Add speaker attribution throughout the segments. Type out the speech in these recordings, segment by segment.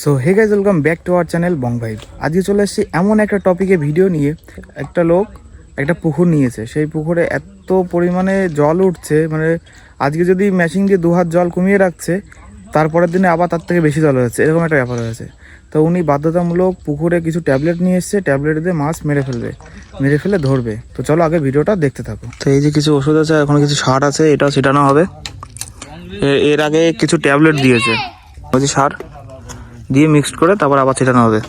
Speaker 1: So hey guys welcome back to our channel Bong Vibe. আজকে চলে এসেছি এমন একটা টপিকে ভিডিও নিয়ে। একটা লোক একটা পুকুর নিয়েছে, সেই পুকুরে এত পরিমাণে জল উঠছে, মানে আজকে যদি মেশিন দিয়ে 2 হাত জল কমিয়ে রাখছে, তারপরের দিনে আবার তার থেকে বেশি জল হয়েছে, এরকম একটা ব্যাপার হয়েছে। তো উনি বাধ্যতামূলক পুকুরে কিছু ট্যাবলেট নিয়ে এসছে, ট্যাবলেট দিয়ে মাছ মেরে ফেলে ধরবে। তো চলো আগে ভিডিওটা দেখতে থাকো। তো এই যে কিছু ওষুধ আছে, এখন কিছু সার আছে, এটাও ছিটানো হবে। এর আগে কিছু ট্যাবলেট দিয়েছে, ওই যে সার দিয়ে মিক্সড করে তারপর আবার ছিটানো হবে।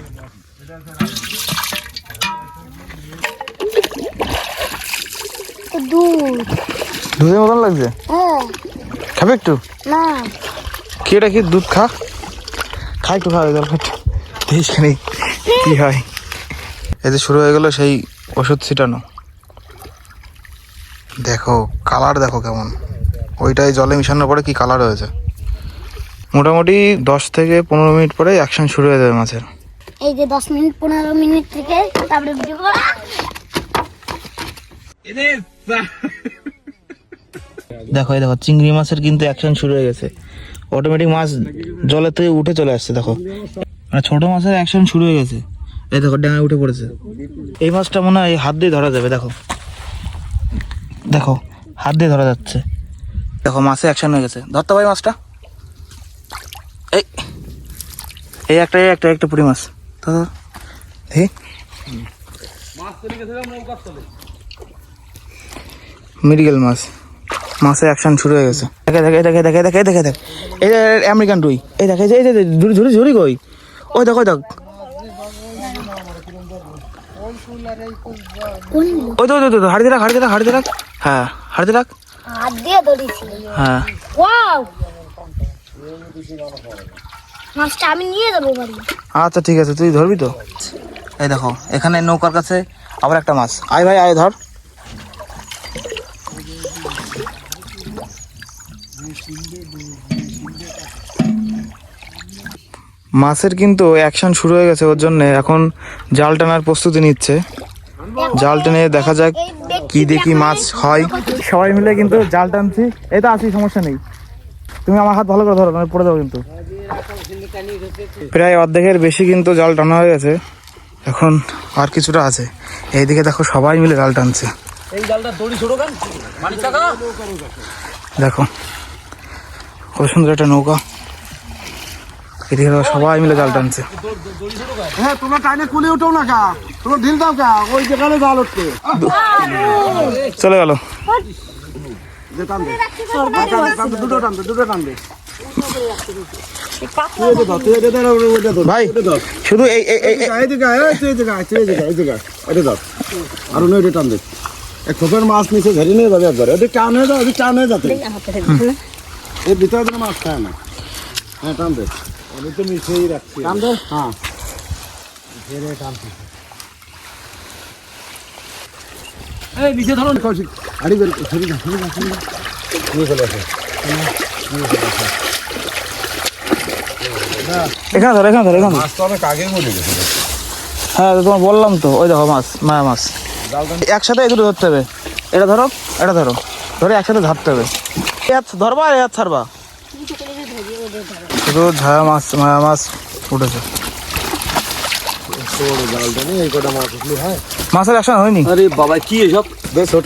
Speaker 1: দুধের মতন লাগছে, খাবে একটু?
Speaker 2: না
Speaker 1: কি এটা কি? দুধ খা একটু, খাওয়া জল একটু দেখিস কি হয়। এতে শুরু হয়ে গেল সেই ওষুধ ছিটানো। দেখো কালার দেখো কেমন, ওইটাই জলে মিশানোর পরে কি কালার হয়েছে। মোটামুটি 10 থেকে 15 মিনিট পরে অ্যাকশন শুরু হয়ে যাবে মাছের।
Speaker 2: এই যে 10 মিনিট 15 মিনিট থেকে তারপরে ভিডিও করা।
Speaker 1: দেখো এই দেখো চিংড়ি মাছের কিন্তু অ্যাকশন শুরু হয়ে গেছে। অটোমেটিক মাছ জলের থেকে উঠে চলে আসছে। দেখো মানে ছোট মাছের অ্যাকশন শুরু হয়ে গেছে। এই দেখো ডাঙায় উঠে পড়েছে। এই মাছটা মনে হয় হাত দিয়ে ধরা যাবে। দেখো দেখো হাত দিয়ে ধরা যাচ্ছে। দেখো মাছে অ্যাকশন হয়ে গেছে। ধরতে পারি মাছটা? এই এই একটা পুরি মাছ তো মেডিকেল মাছ। মাছের অ্যাকশন শুরু হয়ে গেছে। দেখে এই যে আমেরিকান রুই, এই দেখে এই যে ঝুড়ি কই, ওই দেখ ওই তো হাড়ি রাখ। হ্যাঁ হাড়ি রাখ,
Speaker 2: হাত দিয়ে ধরেছি।
Speaker 1: হ্যাঁ
Speaker 2: ওয়াও, মাছটা আমি নিয়ে যাব বাড়ি।
Speaker 1: আচ্ছা ঠিক আছে, তুই ধরবি তো? এই দেখো এখানে নৌকার কাছে আবার একটা মাছ। আয় ভাই আয়, ধর। মাছের কিন্তু অ্যাকশন শুরু হয়ে গেছে, ওর জন্য এখন জাল টানার প্রস্তুতি নিচ্ছে। জাল টেনে দেখা যাক কি দেখি মাছ হয়। সবাই মিলে কিন্তু জাল টানছি। এই তো আসি, সমস্যা নেই। তুমি আমার হাত ভালো করে ধরো, আমি পড়ে যাবো কিন্তু। প্রায় অর্ধেকের বেশি কিন্তু জাল টানা হয়ে গেছে, এখন আর কিছুটা আছে। এইদিকে দেখো সবাই মিলে জাল টানছে। দেখো কত সুন্দর একটা নৌকা, এদিকে সবাই মিলে জাল টানছে।
Speaker 3: হ্যাঁ তোমরা টাইনে কুলে উঠো না কা, তোমরা ঢিল দাও কা, ওই যেখানে জাল উঠছে
Speaker 1: চলে গেল। ভাই শুধু
Speaker 3: খোপের মাছ নিচে ধরে নিয়ে যাবে একবারে, ওদের টান হয়ে যাবে, টান হয়ে যাবে। এর ভিতরে মাছ খায় না। হ্যাঁ টান দে, আমি তো মিশিয়েই রাখছি। টান দে, হ্যাঁ ধরে টানছি। এই নিচে ধরুন কৌশিক, আড়ি বের সরে যা নিয়ে চলে আসে।
Speaker 1: এখানে ধরো
Speaker 3: মাছ তো অনেক আগেই মরে গেছে।
Speaker 1: হ্যাঁ তোমার বললাম তো, ওই দেখো মাছ, মায়া মাছ। একসাথে এই দুটো ধরতে হবে। এটা ধরো ধরে একসাথে ধরতে হবে। ধরবা আর হাত ছাড়বা। শুধু ঝায়া মাছ, মায়া মাছ উঠেছে। মাছের অ্যাকশন হয়নি।
Speaker 3: আরে বাবা কি এসব?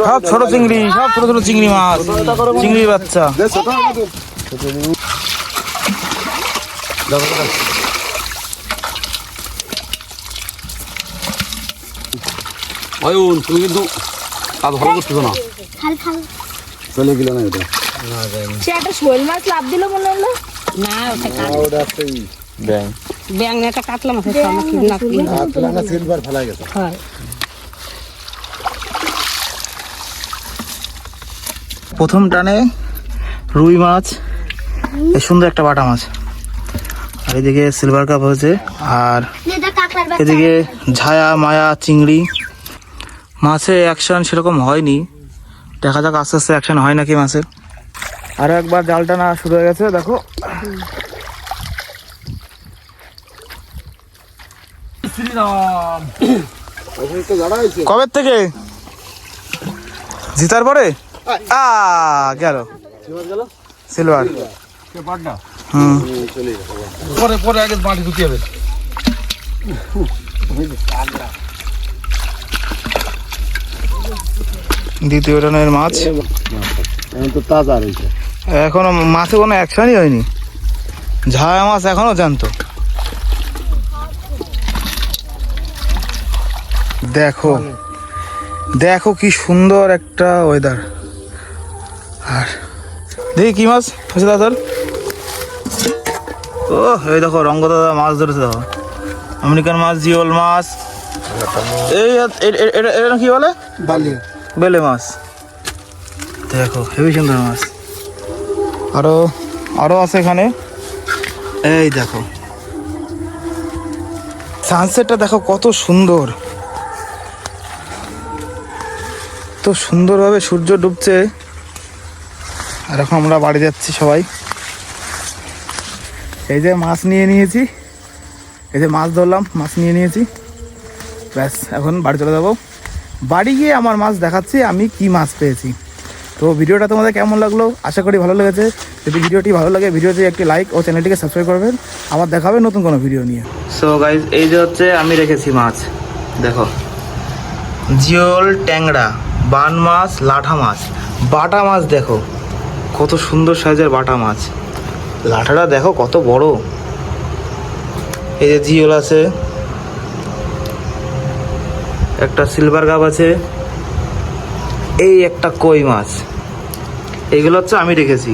Speaker 1: সব ছোট চিংড়ি, সব ছোট চিংড়ি মাছ, চিংড়ির বাচ্চা।
Speaker 3: তুমি কিন্তু কাজ ভালো করতেছো না, চলে গেল না এটা।
Speaker 2: সে একটা শোল মাছ লাভ দিল মনে হলো না, ওটা ব্যাং একটা কাতলা মাছ
Speaker 3: সিলভার ফেলা গেছে।
Speaker 1: প্রথম টানে রুই মাছ, এই সুন্দর একটা বাটা মাছ, আর এদিকে সিলভার কাপ হয়েছে, আর এদিকে ঝায়া মায়া চিংড়ি। মাছে অ্যাকশন সেরকম হয়নি, দেখা যাক আস্তে আস্তে অ্যাকশন হয় নাকি মাছের। আরো একবার জাল টানা শুরু হয়ে গেছে। দেখো কবে থেকে জিতার পরে গেল সিলভার। হুম
Speaker 3: পরে পরে আগে মাটি গুছিয়ে হবে।
Speaker 1: দ্বিতীয় টানের মাছ
Speaker 3: এখন তো তাজা রয়েছে।
Speaker 1: এখনো মাছে কোনো অ্যাকশনই হয়নি, ঝাড়া মাছ এখনো জানতো। দেখো দেখো কি সুন্দর একটা ওয়েদার। আর দেখি কি মাছ হয়েছে দাদার। ও এই দেখো রঙ্গ দাদা মাছ ধরেছে, দেখো আমেরিকান মাছ, জিওল মাছ। এই এটা কি বলে?
Speaker 3: বালি
Speaker 1: বেলে মাছ। দেখো হেবি সুন্দর মাছ। আরো আরো আছে এখানে। এই দেখো সানসেটটা দেখো কত সুন্দর, তো সুন্দরভাবে সূর্য ডুবছে। আর এখন আমরা বাড়ি যাচ্ছি সবাই। এই যে মাছ নিয়ে নিয়েছি, এই যে মাছ ধরলাম, মাছ নিয়ে নিয়েছি, ব্যাস এখন বাড়ি চলে যাবো। বাড়ি গিয়ে আমার মাছ দেখাচ্ছি আমি কি মাছ পেয়েছি। তো ভিডিওটা তোমাদের কেমন লাগলো, আশা করি ভালো লেগেছে। যদি ভিডিওটি ভালো লাগে ভিডিওতে একটি লাইক ও চ্যানেলটিকে সাবস্ক্রাইব করবেন। আবার দেখা হবে নতুন কোনো ভিডিও নিয়ে। সো গাইজ এই যে হচ্ছে আমি রেখেছি মাছ, দেখো জিওল, ট্যাংরা, বান মাছ, লাঠা মাছ, বাটা মাছ। দেখো কত সুন্দর সাইজের বাটা মাছ, লাঠাটা দেখো কত বড়। এই যে জিওল আছে, একটা সিলভার কাপ আছে, এই একটা কই মাছ। এইগুলো হচ্ছে আমি রেখেছি।